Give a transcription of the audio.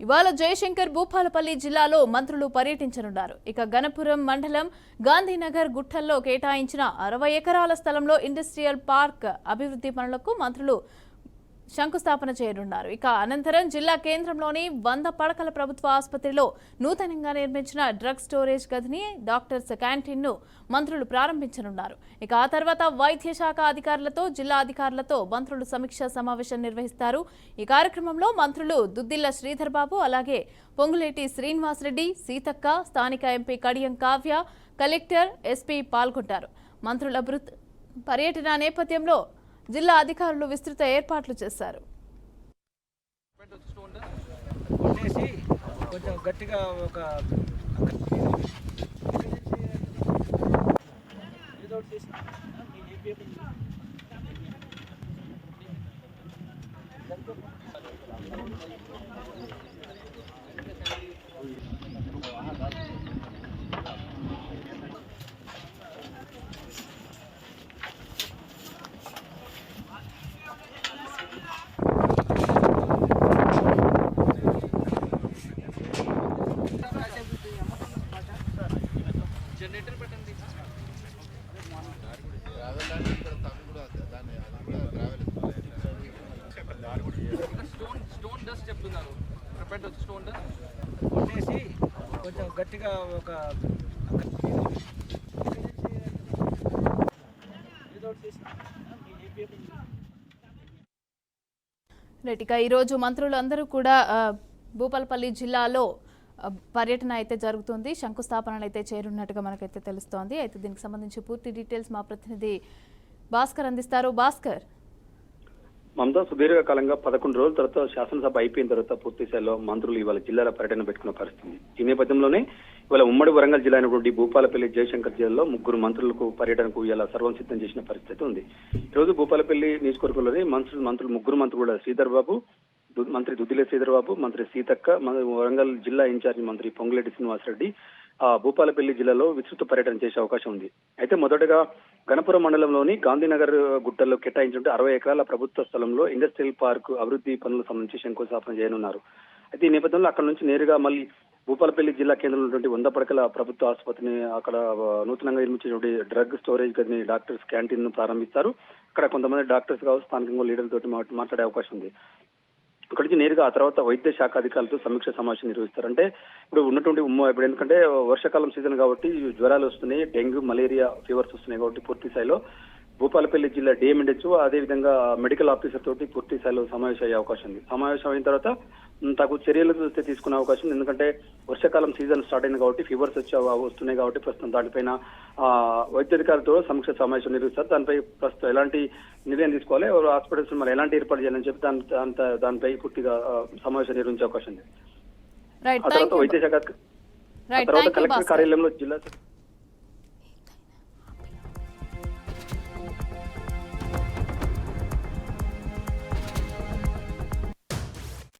ఇవాళ జయశంకర్ భూపాలపల్లి జిల్లాలో మంత్రులు పర్యటించనున్నారు. ఇక గణపురం మండలం గాంధీనగర్ గుట్టల్లో కేటాయించిన 60 ఎకరాల స్థలంలో ఇండస్ట్రియల్ పార్క్ అభివృద్ధి పనులకు మంత్రులు శంకుస్థాపన చేయనున్నారు. ఇక అనంతరం జిల్లా కేంద్రంలోని 100 పడకల ప్రభుత్వ ఆసుపత్రిలో నూతనంగా నిర్మించిన డ్రగ్ స్టోరేజ్ గదిని, డాక్టర్స్ క్యాంటీన్ ను మంత్రులు ప్రారంభించనున్నారు. ఇక ఆ తర్వాత వైద్య శాఖ అధికారులతో, జిల్లా అధికారులతో మంత్రులు సమీక్షా సమావేశం నిర్వహిస్తారు. ఈ కార్యక్రమంలో మంత్రులు దుద్దిల్ల శ్రీధర్ బాబు, అలాగే పొంగులేటి శ్రీనివాసరెడ్డి, సీతక్క, స్థానిక MP Kadiyam Kavya, collector, SP పాల్గొంటారు. మంత్రుల పర్యటన నేపథ్యంలో జిల్లా అధికారులు విస్తృత ఏర్పాట్లు చేశారు. కొంచెం గట్టిగా ఒక जनरेटर పెట్టండి స్టోన్ డస్ట్ చెప్తున్నారు. పెట్టొచ్చు స్టోన్ డస్ట్ కొట్టేసి కొంచెం గట్టిగా ఒక ఈరోజు మంత్రులు అందరూ కూడా భూపాలపల్లి జిల్లాలో పర్యటన అయితే జరుగుతుంది. శంకుస్థాపనలు అయితే చేరున్నట్టుగా మనకైతే తెలుస్తోంది. అయితే దీనికి సంబంధించి పూర్తి డీటెయిల్స్ మా ప్రతినిధి భాస్కర్ అందిస్తారు. భాస్కర్, మమతా, సుదీర్ఘకాలంగా 11 రోజుల తర్వాత శాసనసభ అయిపోయిన తర్వాత పూర్తి స్థాయిలో మంత్రులు ఇవాళ జిల్లాల పర్యటన పెట్టుకున్న పరిస్థితి. ఈ నేపథ్యంలోనే ఇవాళ ఉమ్మడి వరంగల్ జిల్లా అయినటువంటి భూపాలపల్లి జయశంకర్ జిల్లాలో 3 మంత్రులకు పర్యటనకు ఇలా సర్వం సిద్ధం చేసిన పరిస్థితి ఉంది. ఈ రోజు భూపాలపల్లి నియోజకవర్గంలోని మంత్రులు 3 మంత్రులు కూడా శ్రీధర్ బాబు, మంత్రి దుద్దిల శ్రీధర్ బాబు, మంత్రి సీతక్క, వరంగల్ జిల్లా ఇన్ఛార్జి మంత్రి పొంగులేటి శ్రీనివాసరెడ్డి భూపాలపల్లి జిల్లాలో విస్తృత పర్యటన చేసే అవకాశం ఉంది. అయితే మొదటగా గణపురం మండలంలోని గాంధీనగర్ గుట్టల్లో కేటాయించిన 60 ఎకరాల ప్రభుత్వ స్థలంలో ఇండస్ట్రియల్ పార్క్ అభివృద్ధి పనులకు సంబంధించి శంకుస్థాపన చేయనున్నారు. అయితే ఈ నేపథ్యంలో అక్కడ నుంచి నేరుగా మళ్ళీ భూపాలపల్లి జిల్లా కేంద్రంలో ఉన్నటువంటి 100 పడకల ప్రభుత్వ ఆసుపత్రిని, అక్కడ నూతనంగా నిర్మించినటువంటి డ్రగ్ స్టోరేజ్ గదిని, డాక్టర్స్ క్యాంటీన్ ను ప్రారంభిస్తారు. అక్కడ కొంతమంది డాక్టర్స్ కావచ్చు, స్థానికంగా లీడర్లతో మాట్లాడే అవకాశం ఉంది. అక్కడి నుంచి నేరుగా ఆ తర్వాత వైద్య శాఖ అధికారులతో సమీక్ష సమావేశం నిర్వహిస్తారు. అంటే ఇప్పుడు ఉన్నటువంటి ఇప్పుడు ఎందుకంటే వర్షాకాలం సీజన్ కాబట్టి జ్వరాలు వస్తున్నాయి, డెంగ్యూ, మలేరియా ఫీవర్స్ వస్తున్నాయి కాబట్టి పూర్తి స్థాయిలో భూపాలపల్లి జిల్లా డిఎంఎన్హెచ్ అదేవిధంగా మెడికల్ ఆఫీసర్ తోటి పూర్తి స్థాయిలో సమావేశం అయ్యే అవకాశం ఉంది. సమావేశం అయిన తర్వాత తగు చర్యలు తీసుకునే అవకాశం ఉంది. ఎందుకంటే వర్షాకాలం సీజన్ స్టార్ట్ అయింది కాబట్టి ఫీవర్స్ వస్తున్నాయి కాబట్టి ప్రస్తుతం దానిపైన వైద్యాధికారులతో సమీక్ష సమావేశం నిర్వహిస్తారు. దానిపై ప్రస్తుతం ఎలాంటి నిర్ణయం తీసుకోవాలి, హాస్పిటల్స్ మరి ఎలాంటి ఏర్పాటు చేయాలని చెప్పి దానిపై పూర్తిగా సమావేశం నిర్వహించే అవకాశం ఉంది. ఆ తర్వాత వైద్య శాఖ, తర్వాత కలెక్టర్ కార్యాలయంలో జిల్లా